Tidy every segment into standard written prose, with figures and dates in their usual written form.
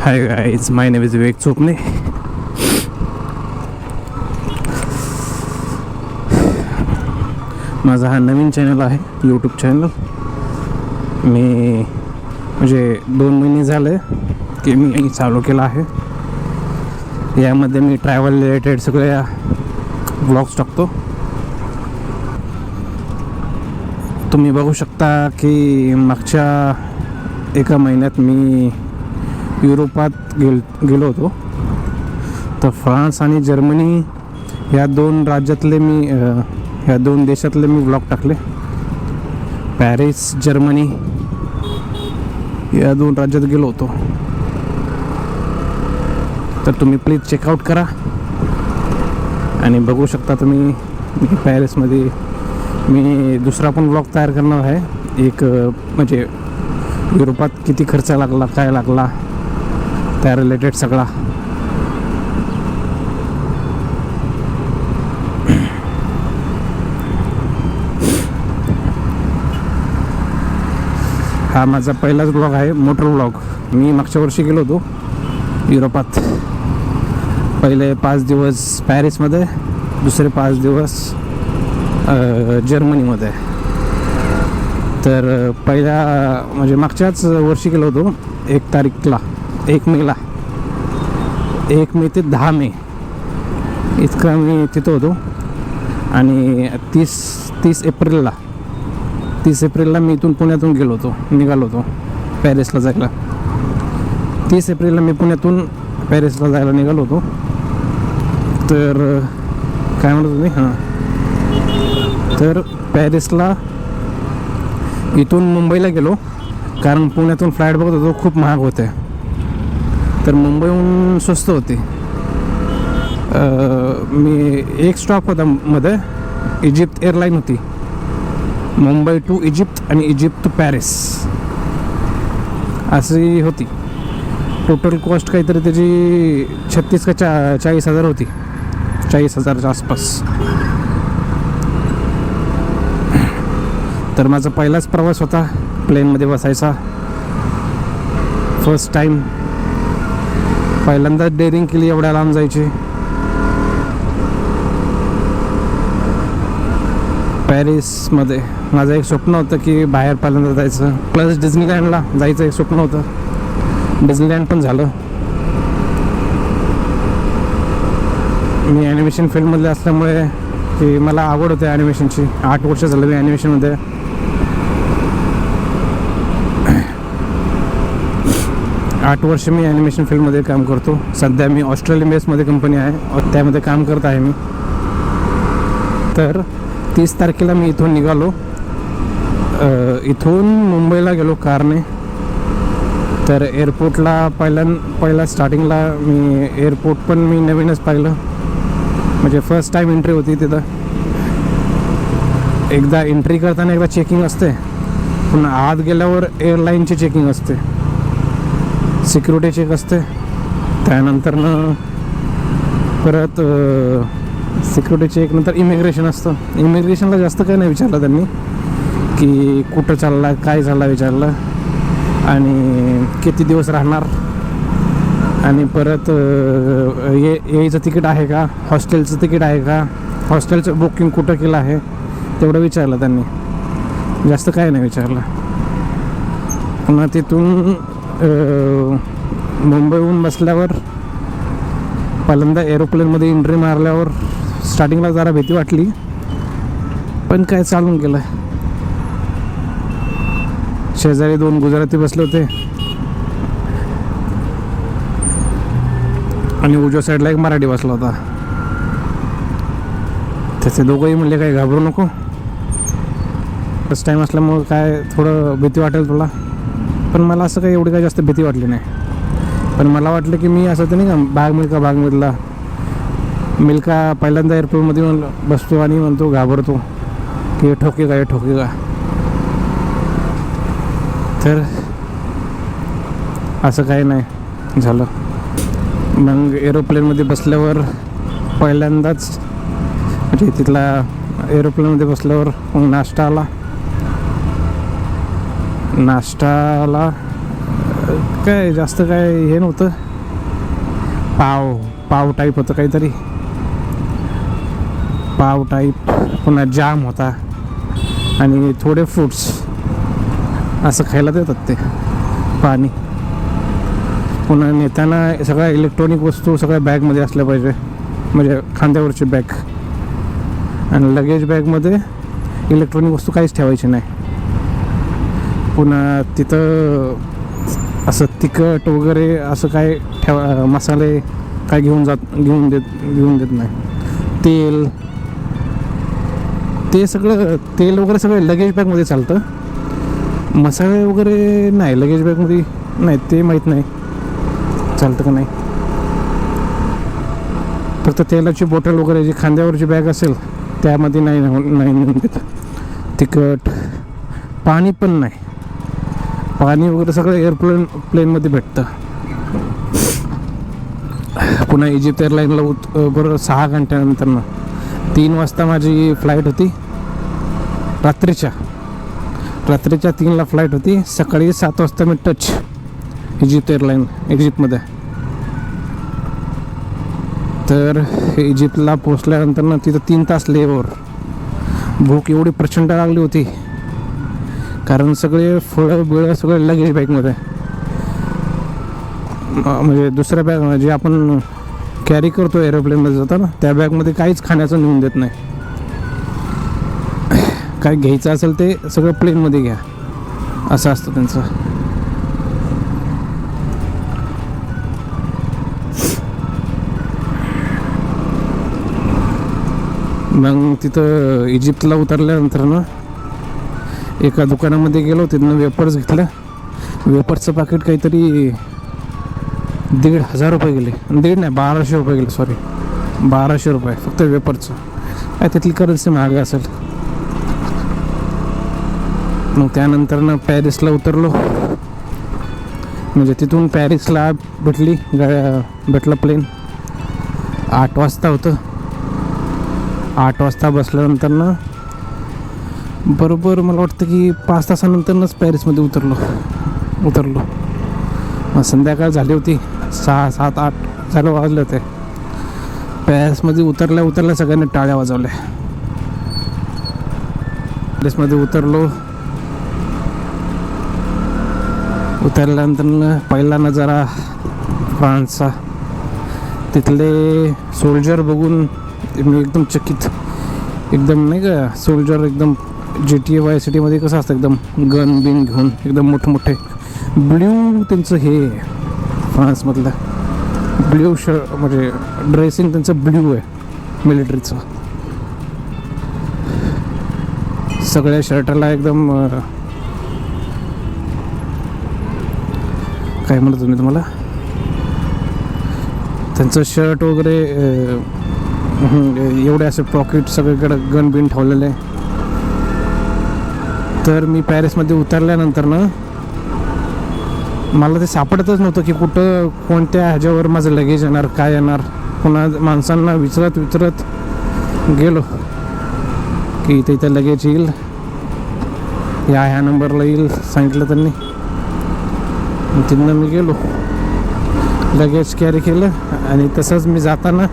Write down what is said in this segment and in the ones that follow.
High guys, my name is Vivek Chopane. माझा हा नवीन चॅनल आहे, यूट्यूब चॅनल. मी म्हणजे 2 महिने झाले की मी चालू केला आहे. यामध्ये मी ट्रॅव्हल रिलेटेड सगळ्या ब्लॉग्स टाकतो. तुम्ही बघू शकता की मागच्या एका महिन्यात मी युरोपात गेलो होतो. तर फ्रान्स आणि जर्मनी ह्या 2 राज्यातले मी ह्या 2 देशातले मी ब्लॉग टाकले. पॅरिस, जर्मनी या 2 राज्यात गेलो होतो. तर तुम्ही प्लीज चेकआउट करा आणि बघू शकता तुम्ही पॅरिसमध्ये मी दुसरा पण ब्लॉग तयार करणार आहे. एक म्हणजे युरोपात किती खर्च लागला, काय लागला, त्या रिलेटेड सगळा. हा माझा पहिलाच ब्लॉग आहे, मोटर ब्लॉग. मी मागच्या वर्षी गेलो होतो युरोपात. पहिले 5 दिवस पॅरिसमध्ये, दुसरे 5 दिवस जर्मनीमध्ये. तर पहिल्या म्हणजे मागच्याच वर्षी गेलो होतो 1 तारीखला, 1 मेला. 1 मे ते 10 मे इतका मी तिथं होतो. आणि 30 एप्रिलला मी इथून पुण्यातून निघालो होतो पॅरिसला जायला. 30 एप्रिलला मी पुण्यातून पॅरिसला जायला निघालो होतो. तर काय म्हणत तुम्ही? हां, तर पॅरिसला इथून मुंबईला गेलो, कारण पुण्यातून फ्लाईट बघत होतो, खूप महाग होते. तर मुंबईहून स्वस्त होती. मी एक स्टॉप होता मध्ये, इजिप्त एअरलाईन होती. मुंबई टू इजिप्त आणि इजिप्त टू पॅरिस अशी होती. टोटल कॉस्ट काहीतरी त्याची 36 का 40 हजार होती, 40 हजारच्या आसपास. तर माझा पहिलाच प्रवास होता प्लेनमध्ये बसायचा. फर्स्ट टाईम, पहिल्यांदाच डेअरिंग केली एवढ्या लांब जायची. पॅरिसमध्ये माझं एक स्वप्न होतं की बाहेर पहिल्यांदा जायचं, प्लस डिझनीलँडला जायचं एक स्वप्न होतं. डिझनीलँड पण झालं. मी ॲनिमेशन फील्डमधले असल्यामुळे की मला आवड होते ॲनिमेशनची. 8 वर्ष झालं मी ॲनिमेशनमध्ये. 8 वर्ष मी ॲनिमेशन फील्डमध्ये काम करतो. सध्या मी ऑस्ट्रेलियन बेसमध्ये कंपनी आहे, त्यामध्ये काम करत आहे मी. तर 30 तारखेला मी इथून निघालो. इथून मुंबईला गेलो कारने. तर एअरपोर्टला पहिला स्टार्टिंगला मी एअरपोर्ट पण मी नवीनच पाहिलं, म्हणजे फर्स्ट टाईम एंट्री होती तिथं. एकदा एंट्री करताना एकदा चेकिंग असते, पुन्हा आत गेल्यावर एअरलाईनची चेकिंग असते, सिक्युरिटी चेक असते. त्यानंतरनं परत सिक्युरिटी चेक, नंतर इमिग्रेशन असतं. इमिग्रेशनला जास्त काही नाही विचारलं त्यांनी, की कुठं चालला, काय झाला विचारलं, आणि किती दिवस राहणार, आणि परत यायचं तिकीट आहे का, हॉस्टेलचं तिकीट आहे का, हॉस्टेलचं बुकिंग कुठं केलं आहे, तेवढं विचारलं त्यांनी. जास्त काय नाही विचारलं. पुन्हा तिथून मुंबईहून बसल्यावर पहिल्यांदा एरोप्लेनमध्ये एंट्री मारल्यावर स्टार्टिंगला जरा भीती वाटली, पण काय चालून गेलं. शेजारी 2 गुजराती बसले होते आणि उजव्या साईडला एक मराठी बसला होता. त्याचे दोघंही म्हणले काही घाबरू नको, फर्स्ट टाईम असल्यामुळं काय थोडं भीती वाटेल तुला. पण मला असं काही एवढी काही जास्त भीती वाटली नाही. पण मला वाटलं की मी असं तर नाही का बागमधला मिल्का पहिल्यांदा एअरपोर्टमध्ये बसतो आणि म्हणतो, घाबरतो की हे ठोकेगा. तर असं काही नाही झालं. मग एरोप्लेनमध्ये बसल्यावर पहिल्यांदाच म्हणजे तिथला एरोप्लेनमध्ये बसल्यावर नाश्ता आला. काय जास्त काय हे नव्हतं. पाव टाईप होतं काहीतरी, पाव टाईप, पुन्हा जाम होता आणि थोडे फ्रूट्स असं खायला देतात ते. पाणी, पुन्हा नेताना सगळ्या इलेक्ट्रॉनिक वस्तू सगळ्या बॅगमध्ये असल्या पाहिजे, म्हणजे खांद्यावरची बॅग. आणि लगेज बॅगमध्ये इलेक्ट्रॉनिक वस्तू काहीच ठेवायची नाही. पुन्हा तिथं असं तिखट वगैरे असं काय मसाले काय घेऊन देत नाही. तेल वगैरे सगळं लगेज बॅगमध्ये चालतं. मसाले वगैरे नाही लगेज बॅगमध्ये नाही, ते माहीत नाही चालतं का नाही. फक्त तेलाची बॉटल वगैरे जी खांद्यावरची बॅग असेल त्यामध्ये नाही नेऊन देत. तिखट, पाणी पण नाही. पाणी वगैरे सगळं प्लेनमध्ये भेटतं. पुन्हा इजिप्त एअरलाईनला बरोबर 6 घंट्यानंतर 3 वाजता माझी फ्लाईट होती. रात्रीच्या 3ला फ्लाईट होती. सकाळी 7 वाजता मी टच इजिप्त एअरलाईन इजिप्तमध्ये. तर इजिप्तला पोचल्यानंतर तिथं 3 तास लेवर. भूक एवढी प्रचंड लागली होती कारण सगळे फळं बिळं सगळे लगेज बॅगमध्ये, म्हणजे दुसऱ्या बॅग जे आपण कॅरी करतो एरोप्लेनमध्ये जाताना त्या बॅगमध्ये काहीच खाण्याचं नेऊन देत नाही. काय घ्यायचं असेल ते सगळं प्लेनमध्ये घ्या असं असतं त्यांचं. मग तिथं इजिप्तला उतरल्यानंतर एका दुकानामध्ये गेलो. तिथनं वेपर्स घेतलं. वेपर्सचं पाकिट काहीतरी 1,500 रुपये गेले. 1200 रुपये गेले, सॉरी 1200 रुपये फक्त वेपर्सचं. काय तिथली करन्सी महाग असेल. मग त्यानंतर पॅरिसला उतरलो. म्हणजे तिथून पॅरिसला भेटला प्लेन. 8 वाजता होतं. 8 वाजता बसल्यानंतर बरोबर मला वाटतं की 5 तासानंतरच पॅरिसमध्ये उतरलो. मग संध्याकाळ झाली होती. 6, 7, 8 वाजले होते. पॅरिसमध्ये उतरल्या सगळ्यांनी टाळ्या वाजवल्या. पॅरिसमध्ये उतरल्यानंतर पहिला नजारा फ्रान्सचा. तिथले सोल्जर बघून मी एकदम चकित. एकदम नाही का, सोल्जर एकदम GTA Vice Cityमध्ये कसं असतं, एकदम गन बिन घेऊन एकदम मोठे ब्ल्यू त्यांचं हे फ्रान्समधलं ब्ल्यू म्हणजे ड्रेसिंग त्यांचं ब्ल्यू आहे मिलिटरीचं. सगळ्या शर्टाला एकदम काय म्हणतो मी तुम्हाला, त्यांचं शर्ट वगैरे एवढे असे पॉकेट सगळीकडे गन बिन ठेवलेले. तर मी पॅरिसमध्ये उतरल्यानंतर मला ते सापडतच नव्हतं की कुठं कोणत्या ह्याच्यावर माझं लगेज येणार, काय येणार. पुन्हा माणसांना विचारत गेलो की इथे लगेज येईल, ह्या नंबरला येईल सांगितलं त्यांनी. तिथनं मी गेलो, लगेज कॅरी केलं आणि तसंच मी जाताना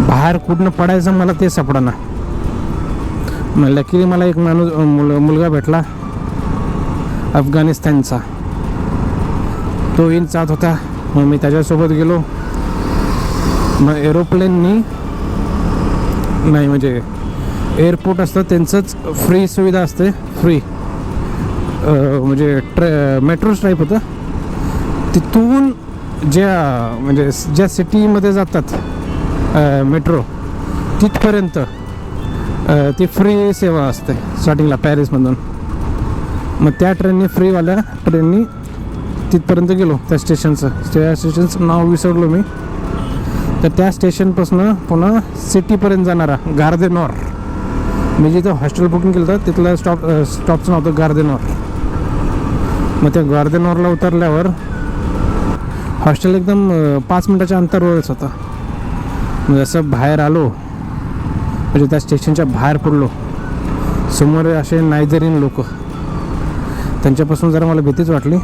बाहेर कुठनं पडायचं मला ते सापडाना. मग लकीली मला एक मुलगा भेटला अफगाणिस्तानचा. तो जात होता. मग मी त्याच्यासोबत गेलो. मग एरोप्लेननी नाही, म्हणजे एअरपोर्ट असतं त्यांचंच फ्री सुविधा असते. फ्री म्हणजे मेट्रोच टाईप होतं. तिथून ज्या सिटीमध्ये जातात मेट्रो तिथपर्यंत ती फ्री सेवा असते स्टार्टिंगला पॅरिसमधून. मग त्या फ्रीवाल्या ट्रेननी तिथपर्यंत गेलो. त्या स्टेशनचं नाव विसरलो मी. तर त्या स्टेशनपासून पुन्हा सिटीपर्यंत जाणारा गार दे नॉर, मी जिथं हॉस्टेल बुकिंग केलं होतं तिथलं स्टॉपचं नाव होतं गार दे नॉर. मग त्या गार दे नॉरला उतरल्यावर हॉस्टेल एकदम 5 मिनिटाच्या अंतरावरच होतं. मग असं बाहेर आलो, म्हणजे त्या स्टेशनच्या बाहेर पडलो. समोर असे नायजेरियन लोक, त्यांच्यापासून जरा मला भीतीच वाटली.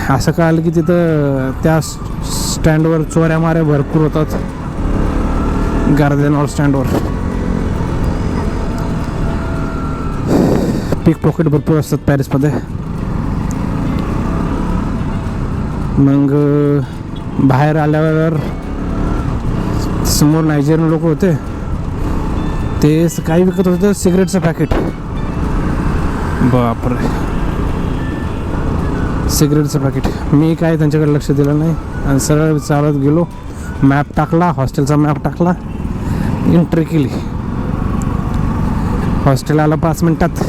असं कळालं की तिथं त्या स्टँडवर चोऱ्या माऱ्या भरपूर होतात. गार्डन स्टँडवर पिक पॉकेट भरपूर असतात पॅरिसमध्ये. मग बाहेर आल्यावर समोर नायजेरियन लोक होते, ते काही विकत होते सिगरेटचं पॅकेट. बापरे, सिगरेटचं पॅकेट. मी काय त्यांच्याकडे लक्ष दिलं नाही आणि सरळ चालत गेलो. मॅप टाकला, हॉस्टेलचा मॅप टाकला, एंट्री केली. हॉस्टेल आला 5 मिनिटात.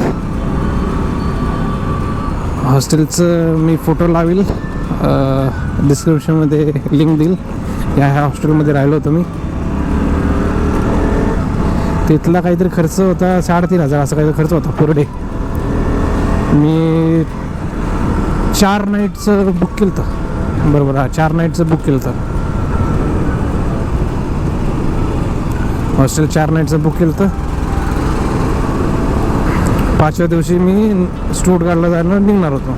हॉस्टेलचं मी फोटो लावेल, डिस्क्रिप्शनमध्ये लिंक देईल. ह्या हॉस्टेलमध्ये राहिलो होतो मी. तिथला काहीतरी खर्च होता 3,500 असा काहीतरी खर्च होता पर डे. मी 4 नाईटचं बुक केलं होतं. बरोबर, हा 4 नाईटचं बुक केलं होतं. हॉस्टेल 4 नाईटचं बुक केलं होतं. 5व्या दिवशी मी स्टुटगार्टला जायला निघणार होतो.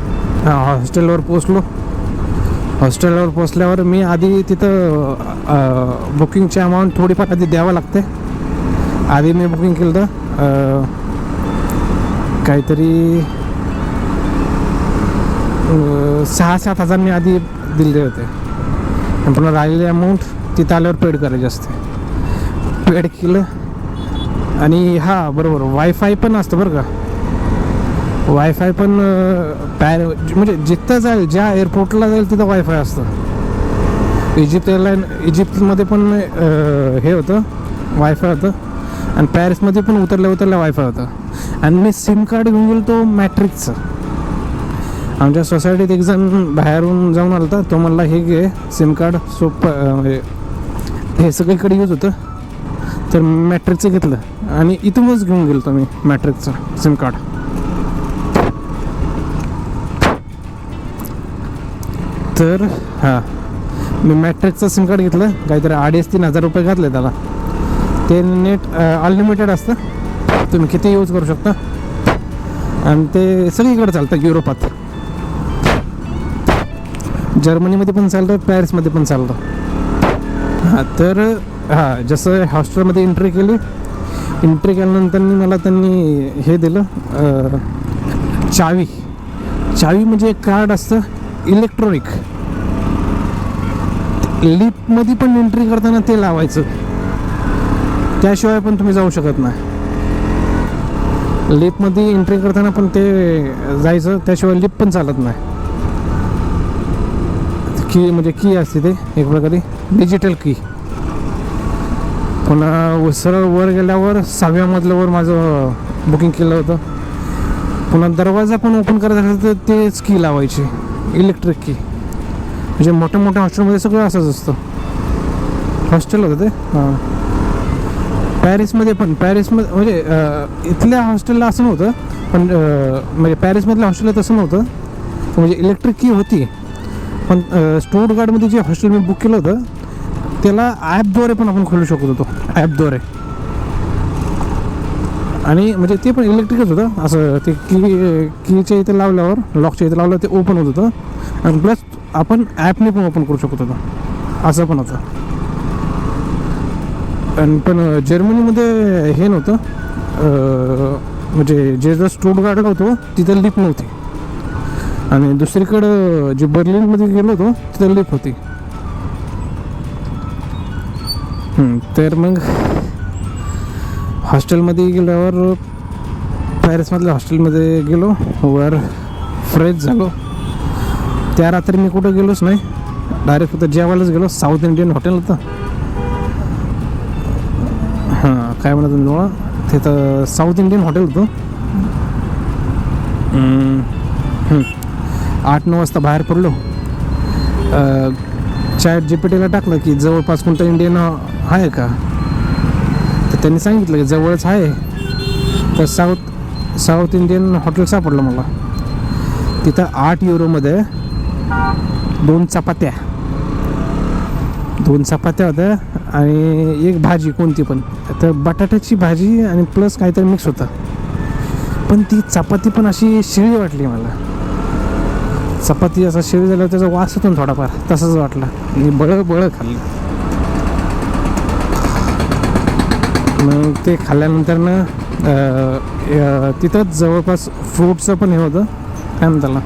हॉस्टेलवर पोचलो. हॉस्टेलवर पोचल्यावर मी आधी तिथं बुकिंगची अमाऊंट थोडीफार आधी द्यावं लागते. आधी मी बुकिंग केलं होतं काहीतरी 6-7 हजार मी आधी दिले होते. पुन्हा राहिलेली अमाऊंट तिथं आल्यावर पेड करायची असते. पेड केलं. आणि हां बरोबर, वायफाय पण असतं बरं का. वायफाय पण म्हणजे जिथं जाईल, ज्या एअरपोर्टला जाईल तिथं वायफाय असतं. इजिप्तमध्ये पण हे होतं, वायफाय होतं. आणि पॅरिसमध्ये पण उतरल्या वायफाय होतं. आणि मी सिम कार्ड घेऊन गेलो तो मॅट्रिकचं. आमच्या सोसायटीत एक जण बाहेरून जाऊन आला होता. तो म्हणला हे घे सिम कार्ड, सोपं म्हणजे हे सगळीकडे यूज होतं. तर मॅट्रिकचं घेतलं आणि इथूनच घेऊन गेलो तो मी मॅट्रिकचं सिम कार्ड. तर हां, मी मॅट्रिकचं सिम कार्ड घेतलं. काहीतरी 2,500-3,000 रुपये घातले त्याला. ते नेट अनलिमिटेड असतं, तुम्ही किती यूज करू शकता. आणि ते सगळीकडे चालतं युरोपात. जर्मनीमध्ये पण चालतं, पॅरिसमध्ये पण चालतं. हां, तर हां, जसं हॉस्टेलमध्ये एंट्री केल्यानंतर मला त्यांनी हे दिलं, चावी म्हणजे एक कार्ड असतं इलेक्ट्रॉनिक. लिफ्टमध्ये पण एंट्री करताना ते लावायचं, त्याशिवाय पण तुम्ही जाऊ शकत नाही. लिफ्टमध्ये एंट्री करताना पण ते जायचं, त्याशिवाय लिफ्ट पण चालत नाही. की म्हणजे की असते ते एक प्रकारे डिजिटल की. पुन्हा सरळ वर गेल्यावर 6व्या मजल्यावर माझं बुकिंग केलं होतं. पुन्हा दरवाजा पण ओपन करायचा असेल तर तेच की लावायची, इलेक्ट्रिक की. म्हणजे मोठ्या मोठ्या हॉस्टेलमध्ये सगळं असंच असतं. हॉस्टेल होतं ते. हां, पॅरिसमध्ये म्हणजे इथल्या हॉस्टेलला असं नव्हतं, पण म्हणजे पॅरिसमधल्या हॉस्टेलला तसं नव्हतं. म्हणजे इलेक्ट्रिक की होती, पण स्टुटगार्टमध्ये जे हॉस्टेल मी बुक केलं होतं त्याला ॲपद्वारे पण आपण खोलू शकत होतो, ॲपद्वारे. आणि म्हणजे ते पण इलेक्ट्रिकच होतं. असं ते कीच्या इथं लावल्यावर, लॉकच्या इथं लावल्यावर ते ओपन होत होतं. आणि प्लस आपण ॲपने पण ओपन करू शकत होतो, असं पण होतं. आणि पण जर्मनीमध्ये हे नव्हतं. म्हणजे जे जर स्टुटगार्टला होतो तिथं लिफ्ट नव्हती. आणि दुसरीकडं जे बर्लिनमध्ये गेलो होतो तिथं लिफ्ट होती. तर मग हॉस्टेलमध्ये गेल्यावर पॅरिसमधल्या हॉस्टेलमध्ये गेलो, वर फ्रेश झालो. त्या रात्री मी कुठं गेलोच नाही, डायरेक्ट फक्त जेवायलाच गेलो. साऊथ इंडियन हॉटेल होतं. हां, काय म्हणत तुम्ही मला, तिथं साऊथ इंडियन हॉटेल होतं. 8-9 वाजता बाहेर पडलो. ChatGPTला टाकलं की जवळपास कोणतं इंडियन आहे का, तर त्यांनी सांगितलं की जवळच आहे. तर साऊथ इंडियन हॉटेल सापडलं मला. तिथं 8 युरोमध्ये 2 चपात्या होत्या आणि एक भाजी कोणती पण. तर बटाट्याची भाजी आणि प्लस काहीतरी मिक्स होतं. पण ती चपाती पण अशी शिळी वाटली मला. चपाती असा शिळी झाल्यावर त्याचा वास होतो ना थोडाफार, तसंच वाटलं आणि बळं खाल्लं. मग ते खाल्ल्यानंतर ना तिथंच जवळपास फ्रूटचं पण हे होतं, काय म्हणतात त्याला,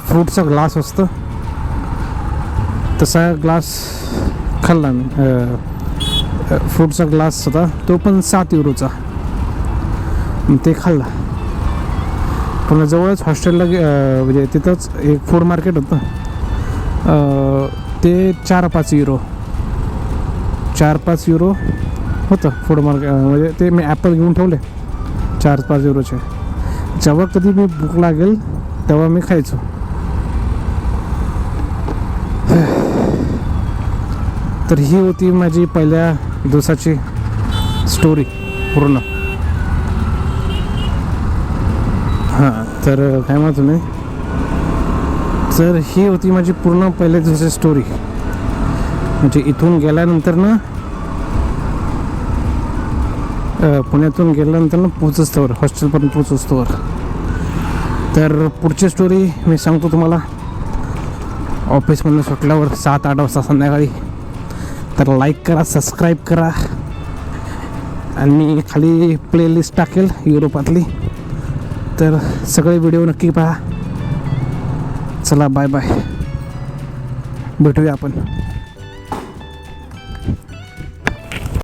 फ्रूटचा ग्लास असतं तसा ग्लास खाल्ला मी. फ्रूटचा ग्लास होता तो पण 7 युरोचा. ते खाल्ला. पुन्हा जवळच हॉस्टेलला म्हणजे तिथंच एक फूड मार्केट होतं, ते 4-5 युरो 4-5 युरो होतं फूड मार्केट. म्हणजे ते मी ॲपल घेऊन ठेवले 4-5 युरोचे. जेव्हा कधी मी भूक लागेल तेव्हा मी खायचो. तर ही होती माझी पहिल्या दिवसाची स्टोरी पूर्ण. हां, तर काय म्हणतो मी, तर ही होती माझी पूर्ण पहिल्या दिवसाची स्टोरी. म्हणजे इथून गेल्यानंतर ना पुण्यातून गेल्यानंतर ना पोचस्तवर, हॉस्टेलपर्यंत पोचस्तवर. तर पुढची स्टोरी मी सांगतो तुम्हाला ऑफिसमधून सुटल्यावर 7-8 वाजता संध्याकाळी. तर लाईक करा, सबस्क्राईब करा आणि मी खाली प्लेलिस्ट टाकेल युरोपातली. तर सगळे व्हिडिओ नक्की पहा. चला बाय बाय, भेटूया आपण.